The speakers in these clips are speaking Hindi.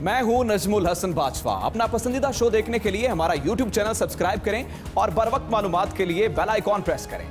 मैं हूं नजमुल हसन बाजवा। अपना पसंदीदा शो देखने के लिए हमारा YouTube चैनल सब्सक्राइब करें और बर वक्त मालूमात के लिए बेल आइकॉन प्रेस करें।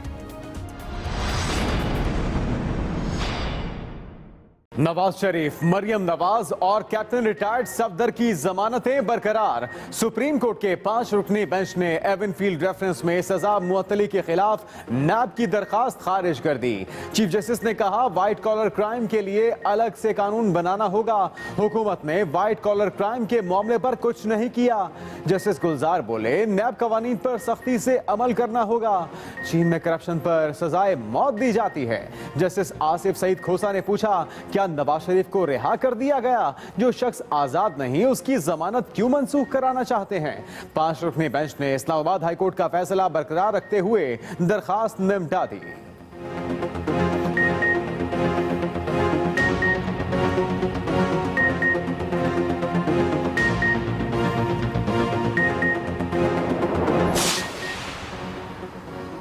नवाज शरीफ, मरियम नवाज और कैप्टन रिटायर्ड सफदर की जमानतें बरकरार। सुप्रीम कोर्ट के 5 रुकनी बेंच ने एवनफील्ड रेफरेंस में सजा मुअत्तली के खिलाफ नैब की दरखास्त खारिज कर दी। चीफ जस्टिस ने कहा व्हाइट कॉलर क्राइम के लिए अलग से कानून बनाना होगा। हुकूमत ने व्हाइट कॉलर क्राइम के मामले पर कुछ नहीं किया। जस्टिस गुलजार बोले नैब कवानीन पर सख्ती से अमल करना होगा। चीन में करप्शन पर सजाए मौत दी जाती है। जस्टिस आसिफ सईद खोसा ने पूछा क्या नवाज शरीफ को रिहा कर दिया गया? जो शख्स आजाद नहीं उसकी जमानत क्यों मंसूख कराना चाहते हैं? 5 रुकनी बेंच ने इस्लामाबाद हाईकोर्ट का फैसला बरकरार रखते हुए दरखास्त निपटा दी।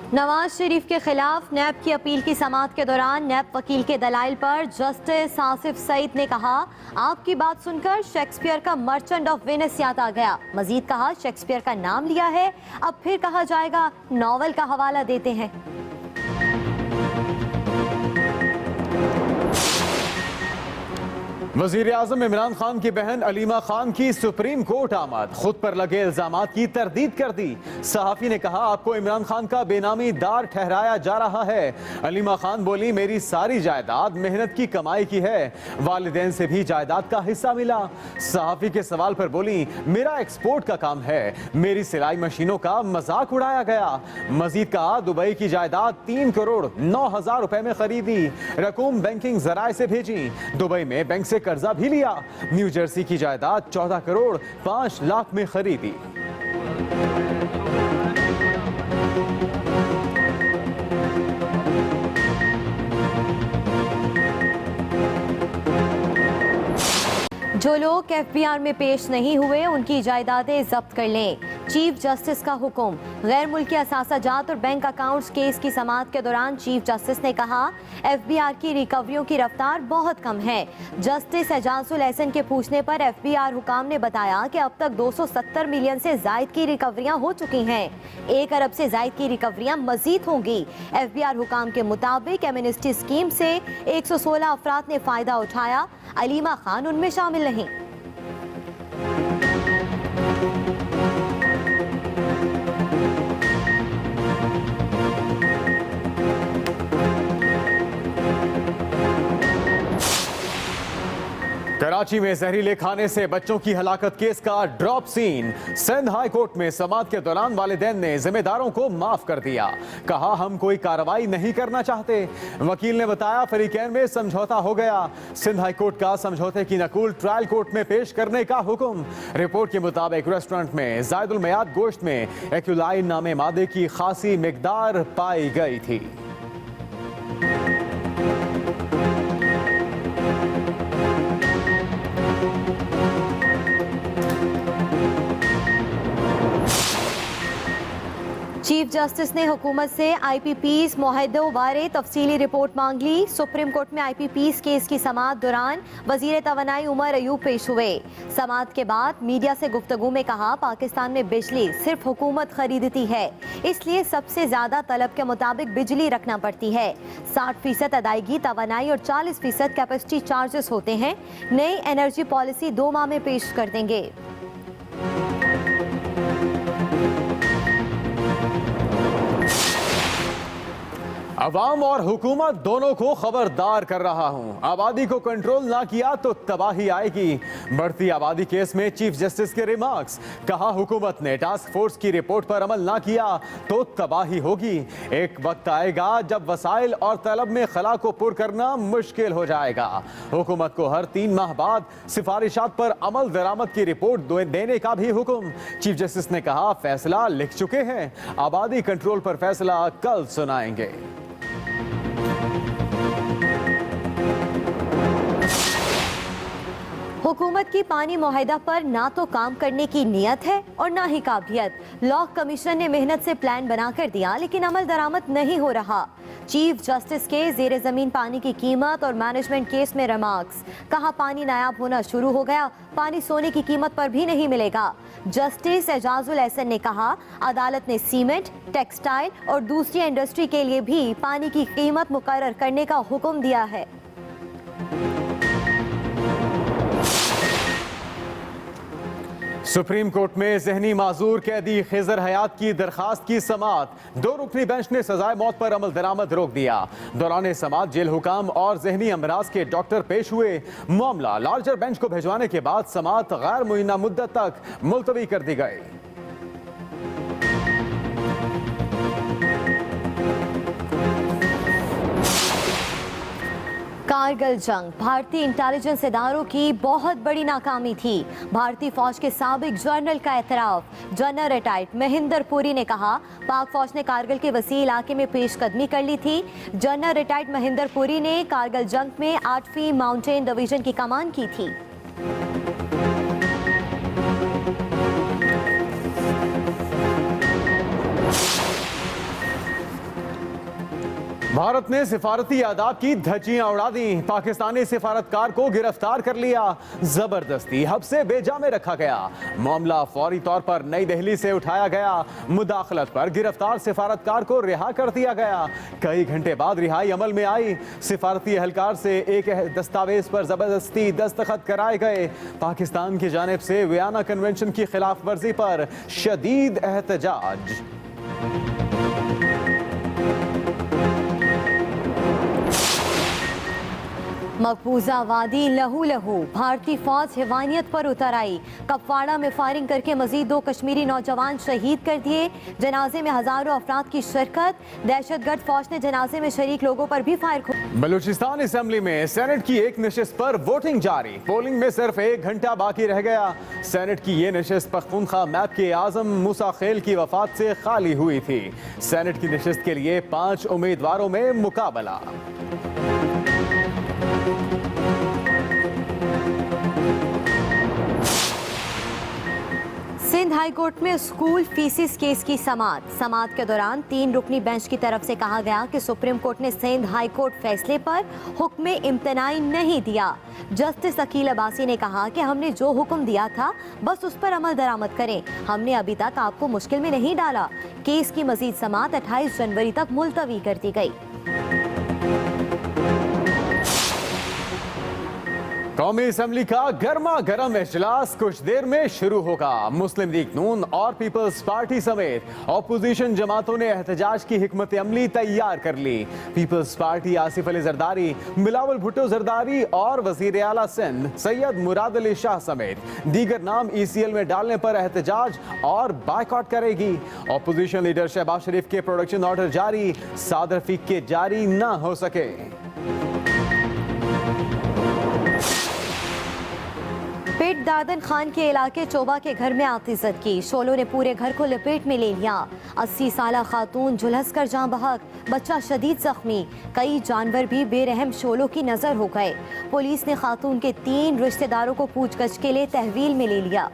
नवाज शरीफ के खिलाफ नैब की अपील की समाअत के दौरान नैब वकील के दलाइल पर जस्टिस आसिफ सईद ने कहा आपकी बात सुनकर शेक्सपियर का मर्चेंट ऑफ वेनिस याद आ गया। मजीद कहा शेक्सपियर का नाम लिया है, अब फिर कहा जाएगा नॉवल का हवाला देते हैं। वजीर आजम इमरान खान की बहन अलीमा खान की सुप्रीम कोर्ट आमद। खुद पर लगे इल्जामात की तरदीद कर दी। सहाफी ने कहा आपको इमरान खान का बेनामी दार ठहराया जा रहा है। अलीमा खान बोली मेरी सारी जायदाद मेहनत की कमाई की है, वालिदैन से भी जायदाद का हिस्सा मिला। सहाफी के सवाल पर बोली मेरा एक्सपोर्ट का काम है, मेरी सिलाई मशीनों का मजाक उड़ाया गया। मजीद कहा दुबई की जायदाद 3 करोड़ 9,000 रुपए में खरीदी, रकूम बैंकिंग जराए से भेजी, दुबई में बैंक से कर्जा भी लिया। न्यू जर्सी की जायदाद 14 करोड़ 5 लाख में खरीदी। जो लोग एफबीआर में पेश नहीं हुए उनकी जायदादें जब्त कर लें। चीफ जस्टिस का हुक्म। गैर मुल्की असासाजात और बैंक अकाउंट्स केस की समाअत के दौरान चीफ जस्टिस ने कहा एफबीआर की रिकवरियों की रफ्तार बहुत कम है। जस्टिस एजाजुल एहसन के पूछने पर एफबीआर हुकाम ने बताया कि अब तक 270 मिलियन से जायद की रिकवरियां हो चुकी हैं। 1 अरब से जायद की रिकवरियां मजीद होंगी। एफबीआर हुकाम के मुताबिक एमनेस्टी स्कीम से 116 अफराद ने फायदा उठाया। अलीमा खान उनमें शामिल नहीं। कराची में जहरीले खाने से बच्चों की हलाकत केस का drop scene. Sindh high court में समाअत के दौरान वालिदैन ने जिम्मेदारों को माफ कर दिया। कहा हम कोई कार्रवाई नहीं करना चाहते। वकील ने बताया फरीकैन में समझौता हो गया। सिंध हाई कोर्ट का समझौते की नकूल ट्रायल कोर्ट में पेश करने का हुक्म। रिपोर्ट के मुताबिक रेस्टोरेंट में जायदुल मयाद गोश्त में एक्युलाइन नामे मादे की खासी मिकदार पाई गई थी। चीफ जस्टिस ने हुकूमत से आईपीपीस मुआहदों बारे तफसीली रिपोर्ट मांग ली। सुप्रीम कोर्ट में आईपीपीस केस की समाअत दौरान वजीर तवानाई उमर अयूब पेश हुए। समाअत के बाद मीडिया से गुफ्तगू में कहा पाकिस्तान में बिजली सिर्फ हुकूमत खरीदती है, इसलिए सबसे ज्यादा तलब के मुताबिक बिजली रखना पड़ती है। 60% अदायगी तवानाई और 40% कैपेसिटी चार्जेस होते हैं। नई एनर्जी पॉलिसी 2 माह में पेश कर देंगे। अवाम और हुकूमत दोनों को खबरदार कर रहा हूं, आबादी को कंट्रोल ना किया तो तबाही आएगी। बढ़ती आबादी केस में चीफ जस्टिस के रिमार्क्स। कहा हुकूमत ने टास्क फोर्स की रिपोर्ट पर अमल ना किया तो तबाही होगी। एक वक्त आएगा जब वसाइल और तलब में खला को पुर करना मुश्किल हो जाएगा। हुकूमत को हर 3 माह बाद सिफारिशात पर अमल दरामद की रिपोर्ट देने का भी हुक्म। चीफ जस्टिस ने कहा फैसला लिख चुके हैं, आबादी कंट्रोल पर फैसला कल सुनाएंगे। हुकूमत की पानी मुआहदा पर ना तो काम करने की नीयत है और ना ही काबिलियत। लॉ कमीशन ने मेहनत से प्लान बना कर दिया लेकिन अमल दरामद नहीं हो रहा। चीफ जस्टिस के जेर जमीन पानी की कीमत और मैनेजमेंट केस में रिमार्क्स। कहा पानी नायाब होना शुरू हो गया, पानी सोने की कीमत पर भी नहीं मिलेगा। जस्टिस एजाजुल एहसन ने कहा अदालत ने सीमेंट, टेक्सटाइल और दूसरी इंडस्ट्री के लिए भी पानी की कीमत मुकर्रर करने का हुक्म दिया है। सुप्रीम कोर्ट में जहनी माजूर कैदी खिजर हयात की दरखास्त की समाअत। 2 रुकनी बेंच ने सजाए मौत पर अमल दरामद रोक दिया। दौरान समाअत जेल हुकाम और जहनी अमराज के डॉक्टर पेश हुए। मामला लार्जर बेंच को भिजवाने के बाद समाअत गैर मुय्यना मुद्दत तक मुलतवी कर दी गई। कारगिल जंग भारतीय इंटेलिजेंस इदारों की बहुत बड़ी नाकामी थी। भारतीय फौज के साबिक जनरल का एतराफ। जनरल रिटायर्ड महेंद्र पुरी ने कहा पाक फौज ने कारगिल के वसी इलाके में पेशकदमी कर ली थी। जनरल रिटायर्ड महेंद्र पुरी ने कारगिल जंग में 8वीं माउंटेन डिवीजन की कमान की थी। भारत ने सिफारती आदाब की धज्जियां उड़ा दी। पाकिस्तानी सिफारतकार को गिरफ्तार कर लिया, जबरदस्ती हब्से बेजा में रखा गया। मामला फौरी तौर पर नई दिल्ली से उठाया गया। मुदाखलत पर गिरफ्तार सिफारतकार को रिहा कर दिया गया। कई घंटे बाद रिहाई अमल में आई। सिफारती एहलकार से एक दस्तावेज पर जबरदस्ती दस्तखत कराए गए। पाकिस्तान की जानिब से वियना कन्वेंशन की खिलाफ वर्जी पर शदीद एहतजाज। मकबूजा वादी लहू लहू, भारतीय फौज हिवानियत पर उतर आई। कपवाड़ा में फायरिंग करके मजीद 2 कश्मीरी नौजवान शहीद कर दिए। जनाजे में हजारों अफराद की शिरकत। दहशतगर्द फौज ने जनाजे में शरीक लोगों पर भी फायर खोला। बलूचिस्तान असेंबली में सेनेट की एक नशिस्त पर वोटिंग जारी। पोलिंग में सिर्फ 1 घंटा बाकी रह गया। सेनेट की ये नशिस्त पख्तूनख्वा मैप के आजम मूसा खेल की वफात से खाली हुई थी। सेनेट की नशिस्त के लिए 5 उम्मीदवारों में मुकाबला। सिंध हाई कोर्ट में स्कूल फीसिस केस की समाअत के दौरान 3 रुकनी बेंच की तरफ से कहा गया कि सुप्रीम कोर्ट ने सिंध हाई कोर्ट फैसले पर हुक्म इम्तनाई नहीं दिया। जस्टिस अकील अब्बासी ने कहा कि हमने जो हुक्म दिया था बस उस पर अमल दरामद करें, हमने अभी तक आपको मुश्किल में नहीं डाला। केस की मजीद समाअत 28 जनवरी तक मुलतवी कर दी गई। कौमी असेंबली का गर्मा गर्म इजलास कुछ देर में शुरू होगा। मुस्लिम लीग नून और पीपल्स पार्टी समेत ऑपोजिशन जमातों ने एहतजाज की हिकमत अमली तैयार कर ली। पीपल्स पार्टी आसिफ अली जरदारी, बिलावल भुट्टो जरदारी और वजीर आला सिंध सैयद मुराद अली शाह समेत दीगर नाम ECL में डालने पर एहतजाज और बायकॉट करेगी। ऑपोजिशन लीडर शहबाज शरीफ के प्रोडक्शन ऑर्डर जारी, सादर फीक के जारी न हो सके। पेट दादन खान के इलाके चोबा के घर में आतिशत की। शोलों ने पूरे घर को लपेट में ले लिया। 80 साला खातून झुलस कर जान बहक, बच्चा शदीद जख्मी। कई जानवर भी बेरहम शोलों की नजर हो गए। पुलिस ने खातून के 3 रिश्तेदारों को पूछगछ के लिए तहवील में ले लिया।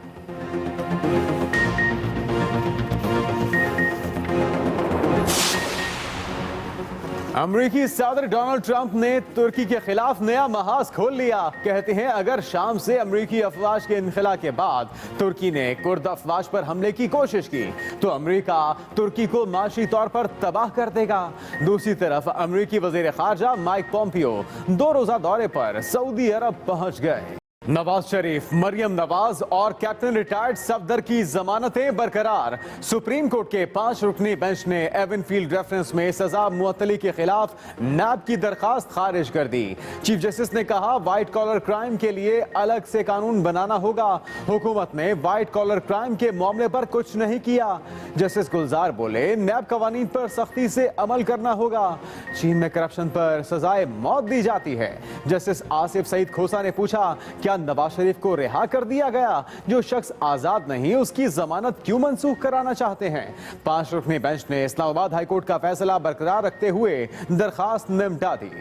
अमरीकी सदर डोनाल्ड ट्रंप ने तुर्की के खिलाफ नया महाज खोल लिया। कहते हैं अगर शाम से अमरीकी अफवाज के इनखला के बाद तुर्की ने कुर्द अफवाज पर हमले की कोशिश की तो अमरीका तुर्की को माशी तौर पर तबाह कर देगा। दूसरी तरफ अमरीकी वजीर खारजा माइक पोम्पियो 2 रोजा दौरे पर सऊदी अरब पहुंच गए। नवाज शरीफ, मरियम नवाज और कैप्टन रिटायर्ड सफदर की जमानतें बरकरार। सुप्रीम कोर्ट के 5 रुकनी बेंच ने एवनफील्ड रेफरेंस में सजा मुअत्तली के खिलाफ नैब की दरखास्त खारिज कर दी। चीफ जस्टिस ने कहा व्हाइट कॉलर क्राइम के लिए अलग से कानून बनाना होगा। हुकूमत ने व्हाइट कॉलर क्राइम के मामले पर कुछ नहीं किया। जस्टिस गुलजार बोले नैब कवानीन पर सख्ती से अमल करना होगा। चीन में करप्शन पर सजाए मौत दी जाती है। जस्टिस आसिफ सईद खोसा ने पूछा क्या नवाज शरीफ को रिहा कर दिया गया? जो शख्स आजाद नहीं उसकी जमानत क्यों मंसूख कराना चाहते हैं? 5 रुकनी बेंच ने इस्लामाबाद हाईकोर्ट का फैसला बरकरार रखते हुए दरखास्त निपटा दी।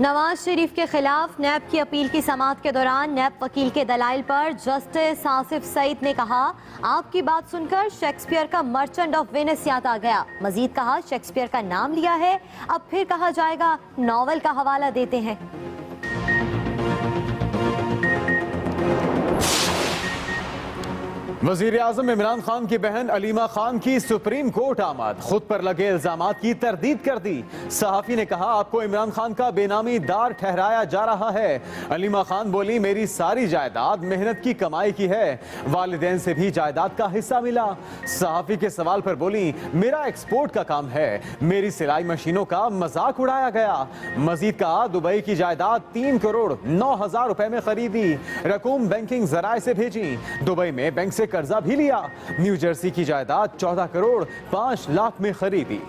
नवाज शरीफ के खिलाफ नैब की अपील की समाअत के दौरान नैब वकील के दलाइल पर जस्टिस आसिफ सईद ने कहा, आपकी बात सुनकर शेक्सपियर का मर्चेंट ऑफ वेनिस याद आ गया। मजीद कहा, शेक्सपियर का नाम लिया है, अब फिर कहा जाएगा नॉवल का हवाला देते हैं। वज़ीर-ए-आज़म इमरान खान की बहन अलीमा खान की सुप्रीम कोर्ट आमद, खुद पर लगे इल्जामात की तरदीद कर दी। सहाफ़ी ने कहा, आपको इमरान खान का बेनामी दार ठहराया जा रहा है। अलीमा खान बोली, मेरी सारी जायदाद मेहनत की कमाई की है, वालिदैन से भी जायदाद का हिस्सा मिला। सहाफ़ी के सवाल पर बोली, मेरा एक्सपोर्ट का काम है, मेरी सिलाई मशीनों का मजाक उड़ाया गया। मजीद कहा, दुबई की जायदाद 3 करोड़ 9 हजार रुपए में खरीदी, रकूम बैंकिंग जराए से भेजी, दुबई में बैंक से कर्जा भी लिया। न्यू जर्सी की जायदाद 14 करोड़ 5 लाख में खरीदी।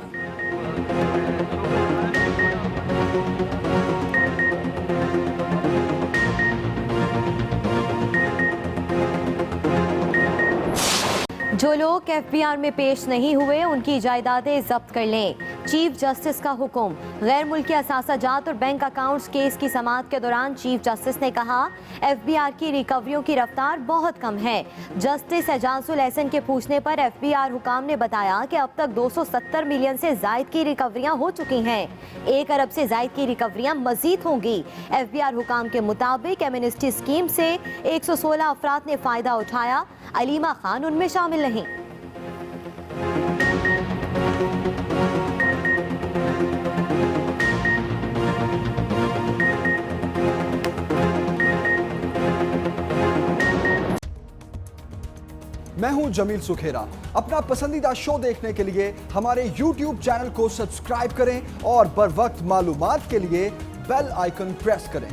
जो लोग एफबीआर में पेश नहीं हुए उनकी जायदादें जब्त कर लें। चीफ जस्टिस का हुक्म। गैर मुल्की असासाजात और बैंक अकाउंट्स केस की समाअत के दौरान चीफ जस्टिस ने कहा, एफबीआर की रिकवरियों की रफ्तार बहुत कम है। जस्टिस एजाजुल एहसन के पूछने पर एफबीआर हुकाम ने बताया कि अब तक 270 मिलियन से जायद की रिकवरियां हो चुकी हैं। 1 अरब से जायद की रिकवरियां मजीद होंगी। एफबीआर हुकाम के मुताबिक एमनेस्टी स्कीम से 116 अफराद ने फायदा उठाया। अलीमा खान उनमें शामिल नहीं। मैं हूं जमील सुखेरा। अपना पसंदीदा शो देखने के लिए हमारे YouTube चैनल को सब्सक्राइब करें और बर वक्त मालूमात के लिए बेल आइकन प्रेस करें।